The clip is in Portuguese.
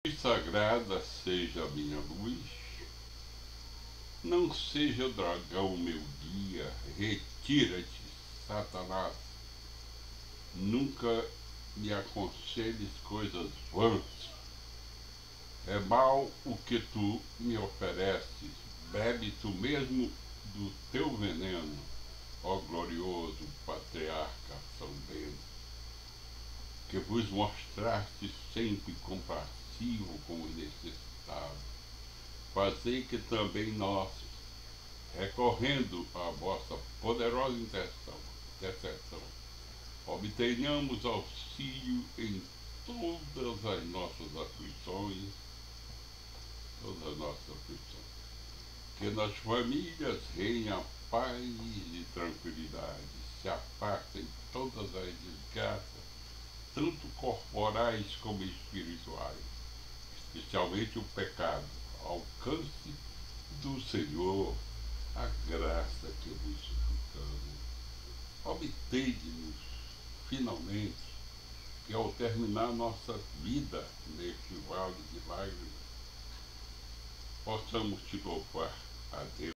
Luz sagrada seja a minha luz, não seja o dragão meu guia, retira-te, Satanás. Nunca me aconselhes coisas vãs. É mal o que tu me ofereces, bebe tu mesmo do teu veneno, ó glorioso patriarca São Bento, que vos mostraste sempre compassivo com o necessitado. Fazei que também nós, recorrendo à vossa poderosa intercessão, obtenhamos auxílio em todas as nossas aflições, que nas famílias reine a paz e tranquilidade, se afastem todas as desgraças, tanto corporais como espirituais, especialmente o pecado. Alcance do Senhor a graça que vos suplicamos. Obtende-nos, finalmente, que ao terminar nossa vida neste vale de lágrimas, possamos te louvar a Deus.